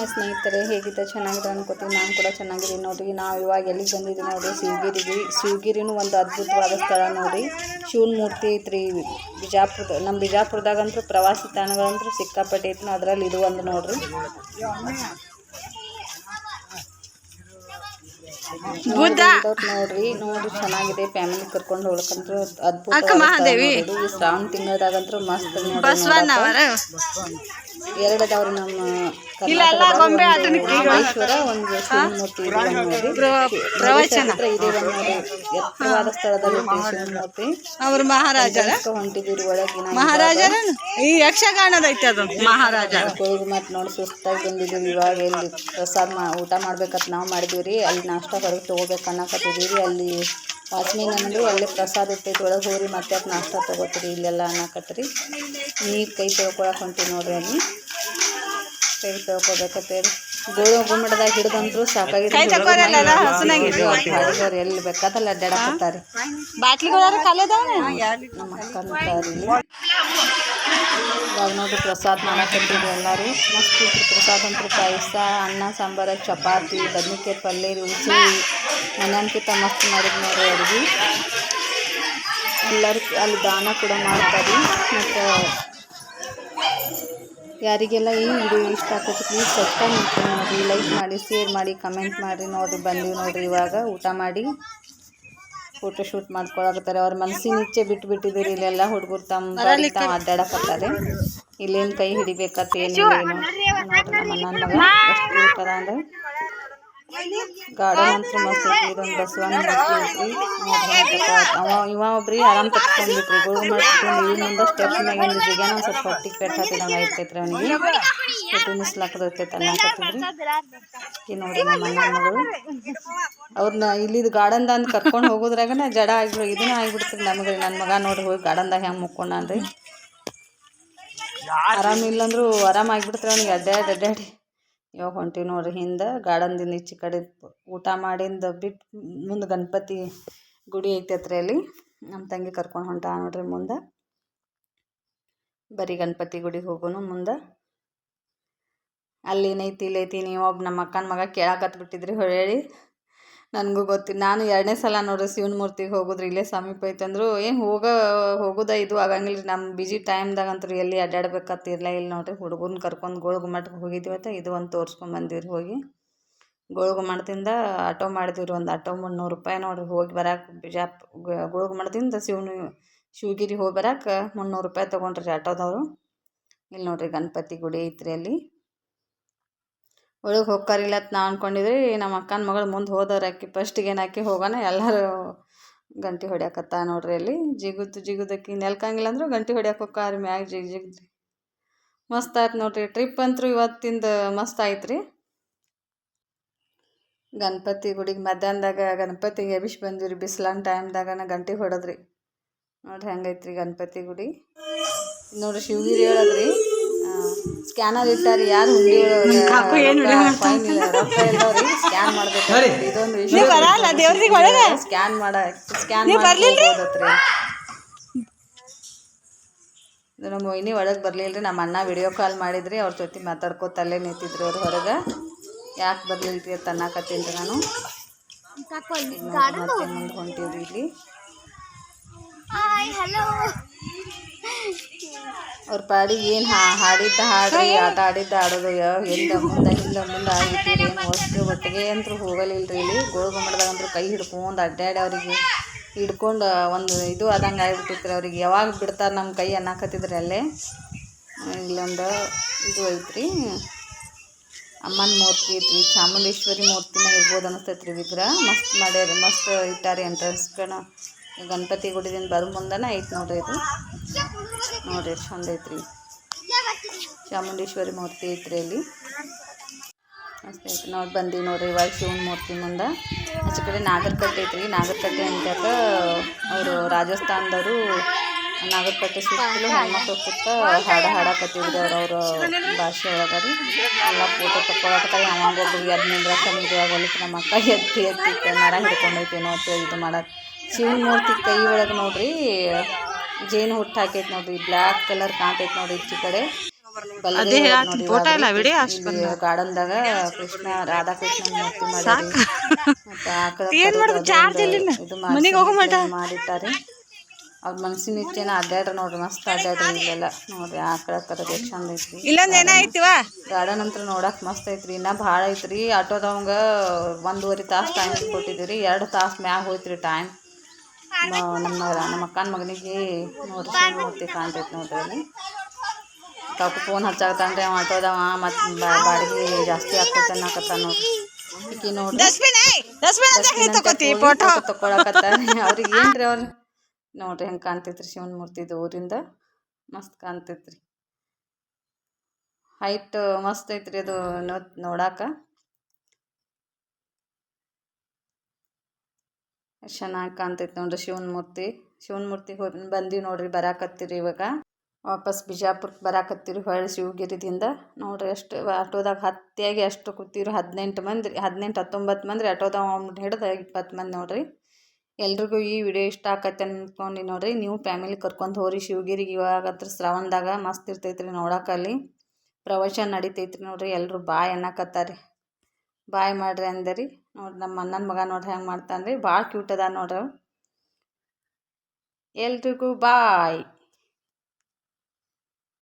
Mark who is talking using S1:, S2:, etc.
S1: Hi ಸ್ನೇಹಿತರೆ, ಹೇಗಿದ್ದ ಚೆನ್ನಾಗಿದೆ ಅನ್ಕೋತೀನಿ. ನಾನು ಕೂಡ ಚೆನ್ನಾಗಿದ್ದೀನಿ ನೋಡಿರಿ. ನಾವು ಇವಾಗ ಎಲ್ಲಿಗೆ ಬಂದಿದ್ದೀವಿ ನೋಡಿ, ಶಿವಗಿರಿನೂ ಒಂದು ಅದ್ಭುತವಾದ ಸ್ಥಳ ನೋಡಿ. ಶಿವನ ಮೂರ್ತಿ ಐತ್ರಿ ಬಿಜಾಪುರದ. ನಮ್ಮ ಬಿಜಾಪುರದಾಗಂತೂ ಪ್ರವಾಸಿ ತಾಣಗಳಂತೂ ಸಿಕ್ಕಾಪಟ್ಟೆ ಐತಿ. ಅದರಲ್ಲಿ ಇದು ಒಂದು ನೋಡ್ರಿ. ನೋಡ್ರಿ ಚೆನ್ನಾಗಿದೆ. ಫ್ಯಾಮಿಲಿ ಕರ್ಕೊಂಡು ಹೋಗ್ಬೇಕಂದ್ರೆ ಅದ್ಭುತ. ಈ ಶ್ರಾವಣ ತಿಂಗಳದಾಗಂತೂ ಮಸ್ತ್ ನೋಡಿ. ಎರಡು ಅದಾವ್ರಿ ನಮ್ಮ ಕರ್ನಾಟಕದ ಒಂದು ಶಿವನ ಮೂರ್ತಿ ಇದೆ ನೋಡಿ. ಇದೇ ಒಂದು ನೋಡಿ, ಎತ್ತರವಾದ ಸ್ಥಳದಲ್ಲಿ ಶಿವನ ಮೂರ್ತಿ.
S2: ಅವರು ಮಹಾರಾಜರ
S1: ಹೊಂಟಿದ್ದೀರಿ ಒಳಗಿನ
S2: ಮಹಾರಾಜರ ಈ ಯಕ್ಷಗಾನದ ಐತೆ ಅದು ಮಹಾರಾಜ.
S1: ಮತ್ತೆ ನೋಡಿ ಸುಸ್ತಾಗಿ ಬಂದಿದ್ದೀವಿ. ಇವಾಗ ಇಲ್ಲಿ ಪ್ರಸಾದ ಊಟ ಮಾಡ್ಬೇಕಂತ ನಾವು ಮಾಡಿದೀವ್ರಿ. ಅಲ್ಲಿ ನಾಷ್ಟ ಹೊರಗೆ ತೊಗೋಬೇಕು ಅನ್ನಕತ್ತಿದ್ದೀವಿ. ಅಲ್ಲಿ ವಾಚ್ಮೀನ್ ಅಂದ್ರು ಅಲ್ಲಿ ಪ್ರಸಾದ ಇರ್ತೈತಿ, ಒಳಗೆ ಹೋರಿ ಮತ್ತೆ ಅದು ನಾಷ್ಟ ತೊಗೋತೀರಿ ಇಲ್ಲೆಲ್ಲ ಅನ್ನಕತ್ರಿ. ನೀರು ಕೈ ತೊಳ್ಕೊಳಕ್ಕೆ ಹೊಂಟಿವಿ ನೋಡ್ರಿ. ಅಲ್ಲಿ ಕೈ ತೊಳ್ಕೊಬೇಕತ್ತೇರಿ. ಗುಮ್ಮಟದಾಗ ಹಿಡಿದಂತೂ ಸಾಕಾಗಿದ್ರು. ಎಲ್ಲಿ ಬೇಕಾದಲ್ಲ ಅಡ್ಡಾಡಕತ್ತಾರೆ. ನಮ್ಮ ಅಕ್ಕನರಿ ಇವಾಗ ನೋಡ್ರಿ ಪ್ರಸಾದ ಮಾಡಕತ್ತಿದ್ರು ಎಲ್ಲರೂ. ಮಸ್ತ್ ಇತ್ತು ಪ್ರಸಾದ ಅಂತೂ. ಪಾಯಸ, ಅನ್ನ, ಸಾಂಬಾರು, ಚಪಾತಿ, ಬದ್ನಿಕಾಯಿ ಪಲ್ಯ, ರುಚಿ ಮನೆಯನ್ಕಿಂತ ಮಸ್ತ್ ಮಾಡಿದ್ರು ನೋಡ್ರಿ ಅಡುಗೆ. ಎಲ್ಲರೂ ಅಲ್ಲಿ ದಾನ ಕೂಡ ಮಾಡ್ತಾರೆ. ಮತ್ತು ಯಾರಿಗೆಲ್ಲ ಈ ವಿಡಿಯೋ ಇಷ್ಟ ಆಗ್ತೈತಿ ಪ್ಲೀಸ್ ಸಬ್ಸ್ಕ್ರೈಬ್ ಮಾಡ್ಕೊಂಡು ನೋಡಿರಿ, ಲೈಕ್ ಮಾಡಿ, ಶೇರ್ ಮಾಡಿ, ಕಮೆಂಟ್ ಮಾಡಿರಿ ನೋಡಿರಿ. ಬಂದೀವಿ ನೋಡಿರಿ ಇವಾಗ ಊಟ ಮಾಡಿ ಫೋಟೋ ಶೂಟ್ ಮಾಡ್ಕೊಳಕತ್ತಾರೆ. ಅವ್ರ ಮನಸ್ಸಿನ ಇಚ್ಛೆ ಬಿಟ್ಟಿದ್ದೀರಿ. ಇಲ್ಲೆಲ್ಲ ಹುಡುಗರು ತಮ್ಮ ಅಡ್ಡಾಡಕತ್ತಾರೆ. ಇಲ್ಲೇನು ಕೈ ಹಿಡಿಬೇಕಂತ ಏನಿಲ್ಲ. ನೋಡ್ರಿ ನಮ್ಮ ನನ್ನ ಮಗ ಎಷ್ಟು ಇರ್ತಾರ ಅಂದ್ರೆ ಗಾರ್ಡನ್ ಅಂತೂ ಮಸ್ತ್ ಐತಿ. ಇದೊಂದು ಬಸವಣ್ಣ ಮೂರ್ತಿ ಐತಿ. ಇವ ಒಬ್ರಿ ಆರಾಮ್ ತಪ್ಕೊಂಡ್ಬಿಟ್ರಿ. ಗೋಳು ಮಾಡ್ಕೊಂಡು ಇಲ್ಲಿಂದ ಸ್ಟೆಪ್ ಮ್ಯಾಗಿಂದ ಜಿಗ್ಯಾನ ಒಂದು ಸ್ವಲ್ಪ ಹೊಟ್ಟಿಗೆ ಪೆಟ್ಟು ಹಾಕಿದಂಗೆ ಆಗ್ತೈತ್ರಿ ಅವನಿಗೆ. ಹೊಟ್ಟೆ ನಿಸ್ಲಾಕದೈತೆ ಅನ್ನಕತ್ತಿದ್ರಿ. ಈ ನೋಡಿ ನಮ್ಮ ಅಣ್ಣ ಮಗಳು ಅವ್ರನ್ನ ಇಲ್ಲಿದು ಗಾರ್ಡನ್ದಾಗ ಕರ್ಕೊಂಡು ಹೋಗೋದ್ರಾಗನ ಜಡ ಆಗ್ಬಿಡು ಇದನ್ನ ಆಗ್ಬಿಡ್ತೀರಿ ನಮಗೆ. ನನ್ನ ಮಗ ನೋಡ್ರಿ ಹೋಗಿ ಗಾರ್ಡನ್ದಾಗ ಹೆಂಗೆ ಮುಕ್ಕೊಂಡ್ರಿ. ಆರಾಮಿಲ್ಲಂದ್ರೂ ಆರಾಮಾಗಿಬಿಡ್ತಾರೆ ಅವನಿಗೆ. ಅಡ್ಡಾಡಿ ಇವಾಗ ಹೊಂಟಿವಿ ನೋಡ್ರಿ. ಹಿಂದೆ ಗಾರ್ಡನ್ದಿಂದ ಈಚೆ ಕಡೆ ಊಟ ಮಾಡಿಂದ ಬಿಟ್ಟು ಮುಂದೆ ಗಣಪತಿ ಗುಡಿ ಐತೈತ್ರಿ. ಅಲ್ಲಿ ನಮ್ಮ ತಂಗಿ ಕರ್ಕೊಂಡು ಹೊಂಟ ನೋಡ್ರಿ. ಮುಂದೆ ಬರೀ ಗಣಪತಿ ಗುಡಿಗೆ ಹೋಗೋನು. ಮುಂದೆ ಅಲ್ಲಿ ಏನೈತಿ ಇಲ್ಲೈತಿ. ನೀವು ಒಬ್ಬ ನಮ್ಮ ಅಕ್ಕನ ಮಗ ಕೇಳಾಕತ್ಬಿಟ್ಟಿದ್ರಿ ಹೇಳಿ. ನನಗೂ ಗೊತ್ತಿಲ್ಲ. ನಾನು 2ನೇ ಸಲ ನೋಡ್ರಿ ಶಿವನ ಮೂರ್ತಿಗೆ ಹೋಗೋದ್ರಿ. ಇಲ್ಲೇ ಸಮೀಪ ಐತಂದ್ರು ಏನು ಹೋಗೋದ ಇದು ಆಗಂಗಿಲ್ಲ ರೀ. ನಮ್ಮ ಬಿಜಿ ಟೈಮ್ದಾಗಂತೂ ಎಲ್ಲಿ ಅಡ್ಡಾಡ್ಬೇಕಂತಿರಲಿಲ್ಲ. ಇಲ್ಲಿ ನೋಡ್ರಿ ಹುಡುಗರನ್ನ ಕರ್ಕೊಂಡು ಗೋಳಗುಮ್ಮಟಕ್ಕೆ ಹೋಗಿದ್ದೀವತ್ತ. ಇದು ಒಂದು ತೋರಿಸ್ಕೊಂಬಂದಿವ್ರಿ. ಹೋಗಿ ಗೋಳಗುಮ್ಮಟದಿಂದ ಆಟೋ ಮಾಡಿದಿವ್ರಿ. ಒಂದು ಆಟೋ 300 ರೂಪಾಯಿ ನೋಡ್ರಿ. ಹೋಗಿ ಬರಕ್ಕೆ ಗೋಳಗುಮ್ಮಟದಿಂದ ಶಿವಗಿರಿ ಹೋಗಿ ಬರಕ್ಕೆ 300 ರೂಪಾಯಿ ತೊಗೊಂಡ್ರಿ ಆಟೋದವರು. ಇಲ್ಲಿ ನೋಡ್ರಿ ಗಣಪತಿ ಗುಡಿ ಐತ್ರಿ. ಅಲ್ಲಿ ಒಳಗೆ ಹೋಗ್ಕಾರಿಲ್ಲ ಅಂತ ನಾವು ಅಂದ್ಕೊಂಡಿದ್ರಿ. ನಮ್ಮ ಅಕ್ಕನ ಮಗಳು ಮುಂದೆ ಹೋದವ್ರು. ಆಕಿ ಫಸ್ಟಿಗೆ ಏನಾಕಿ ಹೋಗೋಣ ಎಲ್ಲರೂ ಗಂಟೆ ಹೊಡ್ಯಾಕತ್ತ ನೋಡ್ರಿ. ಅಲ್ಲಿ ಜಿಗುದಕ್ಕಿ ನೆಲ್ಕಂಗಿಲ್ಲ ಅಂದ್ರು ಗಂಟೆ ಹೊಡ್ಯಾಕೆ ಹೋಗ್ಕಾರಿ ಮ್ಯಾಗ ಜಿಗ್ದ್ರಿ. ಮಸ್ತ್ ಆಯ್ತು ನೋಡ್ರಿ. ಟ್ರಿಪ್ ಅಂತೂ ಇವತ್ತಿಂದ ಮಸ್ತ್ ಆಯ್ತು ರೀ. ಗಣಪತಿ ಗುಡಿಗೆ ಮಧ್ಯಾಹ್ನದಾಗ ಗಣಪತಿಗೆ ಎಬ್ಬಿಸಿ ಬಂದಿವ್ರಿ. ಬಿಸಿಲಾನ ಟೈಮ್ದಾಗನ ಗಂಟೆ ಹೊಡೆದ್ರಿ. ನೋಡ್ರಿ ಹೆಂಗೈತ್ರಿ ಗಣಪತಿ ಗುಡಿ. ನೋಡ್ರಿ ಶಿವಗಿರಿ ಹೇಳದ್ರಿ ಸ್ಕ್ಯಾನರ್ ಇಟ್ಟಾರಿ. ಯಾರು ಹುಂಡಿ ಫೈನ್ ಇಲ್ಲ ರೊಕ್ಕ ಇಲ್ಲವ್ರಿ. ಸ್ಕ್ಯಾನ್ ಮಾಡ್ಬೇಕು. ಇದೊಂದು ಸ್ಕ್ಯಾನ್ ಮಾಡ್ಬೋದತ್ರಿ. ನಮ್ಮ ಮೊಯ್ನಿ ಒಳಗೆ ಬರಲಿಲ್ಲ ರೀ. ನಮ್ಮ ಅಣ್ಣ ವಿಡಿಯೋ ಕಾಲ್ ಮಾಡಿದ್ರಿ. ಅವ್ರ ಜೊತೆ ಮಾತಾಡ್ಕೋತಲ್ಲೇ ನಿಂತಿದ್ರಿ ಅವ್ರು ಹೊರಗೆ. ಯಾಕೆ ಬರಲಿಲ್ಲ ರೀ ಅಂತ ಅನ್ನಕತ್ತೀನಿ ರೀ ನಾನು. ಮತ್ತೆ ಮುಂದೆ ಹೊಂಟಿವ್ರಿ. ಇಲ್ಲಿ ಅವ್ರ ಪಾಡಿಗೆ ಏನು ಹಾಡಿದ್ದ ಹಾಡ್ರಿ, ಆಟ ಆಡಿದ್ದ ಆಡೋದು. ಹಿಂದೆ ಮುಂದೆ ಆಗಿದ್ದೀರಿ. ಏನು ಒಟ್ಟಿಗೆ ಅಂತೂ ಹೋಗಲಿಲ್ಲ ರೀ. ಇಲ್ಲಿ ಗೋಳಗುಮ್ಮಟದಾಗಂತೂ ಕೈ ಹಿಡ್ಕೊಂಡು ಅಡ್ಡಾಡಿ ಅವ್ರಿಗೆ ಹಿಡ್ಕೊಂಡು ಒಂದು ಇದು ಆದಂಗೆ ಆಗಿಬಿಟ್ಟಿತ್ತು ರೀ ಅವ್ರಿಗೆ. ಯಾವಾಗ ಬಿಡ್ತಾರೆ ನಮ್ಮ ಕೈ ಅನ್ನಕತ್ತಿದ್ರಿ ಅಲ್ಲೇ. ಇಲ್ಲೊಂದು ಇದು ಐತ್ರಿ ಅಮ್ಮನ ಮೂರ್ತಿ ಐತ್ರಿ. ಚಾಮುಂಡೇಶ್ವರಿ ಮೂರ್ತಿನ ಇರ್ಬೋದು ಅನಿಸ್ತೈತ್ರಿ ವಿಗ್ರಹ. ಮಸ್ತ್ ಮಾಡ್ಯಾರ, ಮಸ್ತ್ ಇಟ್ಟಾರಿ ಎಂಟ್ರೆನ್ಸ್ಗಣ. ಗಣಪತಿ ಗುಡಿದಿಂದ ಬರೋ ಮುಂದನ ಐತಿ ನೋಡ್ರಿ. ಇದು ನೋಡ್ರಿ ಚಂದ ಐತ್ರಿ. ಚಾಮುಂಡೇಶ್ವರಿ ಮೂರ್ತಿ ಐತ್ರಿ ಅಲ್ಲಿ ಮಸ್ತ್ ಐತಿ. ನೋಡಿ ಬಂದೀವಿ ನೋಡ್ರಿ ಇವಾಗ ಶಿವನ ಮೂರ್ತಿ ಮುಂದೆ. ಆಚೆ ಕಡೆ ನಾಗರಕಟ್ಟೆ ಐತ್ರಿ. ನಾಗರಕಟ್ಟೆ ಅಂತಾಕ ಅವರು ರಾಜಸ್ಥಾನದವರು ನಾಗರಕಟ್ಟೆ ಸುತ್ತಲೂ ಹೆಣ್ಮಕ್ಳು ಕೂತ ಹಾಡಕತ್ತಿದ್ರಿ. ಅವ್ರವ್ರ ಭಾಷೆ ಒಳಗೆ ರೀ. ಎಲ್ಲ ಫೋಟೋ ತಗೊಳಕತ್ತಾರೆ. ಯಾವಾಗೊಬ್ರಿಗೆ ಅದು ನಿಂದ್ರಕ್ಕ ಇವಾಗ ಹೊಲಿತು ನಮ್ಮ ಅಕ್ಕ ಎತ್ತಿ ನರ ಹಿಡ್ಕೊಂಡೈತೇನೋ ಅಂತ ಇದು ಮಾಡೋದು. ಶಿವನ ಮೂರ್ತಿ ಕೈ ಒಳಗೆ ನೋಡ್ರಿ ಜೇನು ಹುಟ್ಟು ಹಾಕೈತೆ ನೋಡ್ರಿ. ಬ್ಲ್ಯಾಕ್ ಕಲರ್ ಕಾಣ್ತೈತೆ ನೋಡ್ರಿ ಈಚೆ ಕಡೆ.
S2: ಅದೇ ಹೇಳ್ತೀನಿ ಫೋಟೋ ಇಲ್ಲ ವಿಡಿಯೋ ಅಷ್ಟು
S1: ಇಲ್ಲಿ ಗಾರ್ಡನ್ದಾಗ ಕೃಷ್ಣ ರಾಧಾಕೃಷ್ಣನ ಮೂರ್ತಿ ಮಾಡ್ಯಾರಿ. ಮತ್ತು ಆಕಳ
S2: ಏನ್ ಮಾಡೋದು ಚಾರ್ಜ್ ಇಲ್ಲ
S1: ಇದು
S2: ಮನೆಗೆ ಹೋಗೋ ಮಟ
S1: ಮಾಡಿಟ್ಟಾರಿ. ಅವ್ರ ಮನ್ಸಿನ ಇಚ್ಛೆನ ಅಡ್ಡಾಡ್ರ ನೋಡ್ರಿ, ಮಸ್ತ್ ಅಡ್ಡಾಡ್ರಿ ಇಲ್ಲೆಲ್ಲ ನೋಡ್ರಿ. ಆಕಳ ಕರದ ಎಷ್ಟು ಚಂದ ಐತ್ರಿ.
S2: ಇಲ್ಲೊಂದು ಏನಾಯ್ತಿವ
S1: ಗಾರ್ಡನ್ ಅಂತ ನೋಡಕ್ ಮಸ್ತ್ ಐತ್ರಿ. ಇನ್ನ ಭಾಳ ಐತ್ರಿ. ಆಟೋದವಂಗ 1.5 ತಾಸು ಟೈಮ್ ಕೊಟ್ಟಿದ್ದೀರಿ. 2 ತಾಸು ಮ್ಯಾಗ ಹೋಯ್ತ್ರಿ ಟೈಮ್. ನಮ್ಮ ಅಕ್ಕನ ಮಗನಿಗೆ ನೋಡ್ರಿ ಶಿವಮೂರ್ತಿ ಕಾಣ್ತೈತಿ ನೋಡ್ರಿ ಅಲ್ಲಿ. ಕಾಕು ಫೋನ್ ಹಚ್ಚಾಕತ್ತಾನ್ರಿ ಅವ ಆಟೋದವ. ಮತ್ತು ಬಾಡಿಗೆ ಜಾಸ್ತಿ ಆಗ್ತೈತೆ ಅನ್ನಕತ್ತಾನ ನೋಡ್ರಿ. ಈಕಿ ನೋಡ್ರಿ ಫೋಟೋ ತಗೊಳಕತ್ತಾರ. ಅವ್ರಿಗೆ ಏನ್ರಿ ಅವ್ರು ನೋಡ್ರಿ ಹೆಂಗೆ ಕಾಣ್ತೈತ್ರಿ ಶಿವನ ಮೂರ್ತಿ ದೂರಿಂದ ಮಸ್ತ್ ಕಾಣ್ತೈತ್ರಿ. ಹೈಟ್ ಮಸ್ತ್ ಐತ್ರಿ ಅದು ನೋಡಾಕ ಎಷ್ಟು ಚೆನ್ನಾಗಿ ಕಾಣ್ತೈತಿ ನೋಡ್ರಿ ಶಿವನ ಮೂರ್ತಿ. ಶಿವನ ಮೂರ್ತಿಗೆ ಬಂದೀವಿ ನೋಡ್ರಿ. ಬರಾಕತ್ತೀರಿ ಇವಾಗ ವಾಪಸ್ ಬಿಜಾಪುರಕ್ಕೆ ಬರಾಕತ್ತೀರಿ ಹೊಳ್ಳಿ ಶಿವಗಿರಿದಿಂದ. ನೋಡ್ರಿ ಎಷ್ಟು ಆಟೋದಾಗ ಹತ್ತಿಯಾಗಿ ಎಷ್ಟು ಕೂತೀವ್ರಿ. 18 ಮಂದಿ 19 ಮಂದಿ ಆಟೋದಾಗ ಹಿಡ್ದು 20 ಮಂದಿ ನೋಡ್ರಿ. ಎಲ್ರಿಗೂ ಈ ವಿಡಿಯೋ ಇಷ್ಟ ಆಕತ್ತೆ ಅಂದ್ಕೊಂಡು ನೋಡ್ರಿ. ನೀವು ಫ್ಯಾಮಿಲಿ ಕರ್ಕೊಂಡು ಹೋಗ್ರಿ ಶಿವಗಿರಿಗೆ. ಇವಾಗ ಹತ್ರ ಶ್ರಾವಣದಾಗ ಮಸ್ತ್ ಇರ್ತೈತ್ರಿ ನೋಡಕ್ಕೆ. ಅಲ್ಲಿ ಪ್ರವಚನ ನಡಿತೈತ್ರಿ ನೋಡ್ರಿ. ಎಲ್ಲರೂ ಬಾಯ್ ಅನ್ನಕತ್ತಾರಿ. ಬಾಯ್ ಮಾಡ್ರಿ ಅಂದರಿ ನೋಡ್ರಿ. ನಮ್ಮ ಅಣ್ಣನ ಮಗ ನೋಡ್ರಿ ಹೆಂಗೆ ಮಾಡ್ತಾನೆ ರೀ. ಭಾಳ ಕ್ಯೂಟ್ ಅದ ನೋಡ್ರಿ. ಎಲ್ರಿಗೂ ಬಾಯ್.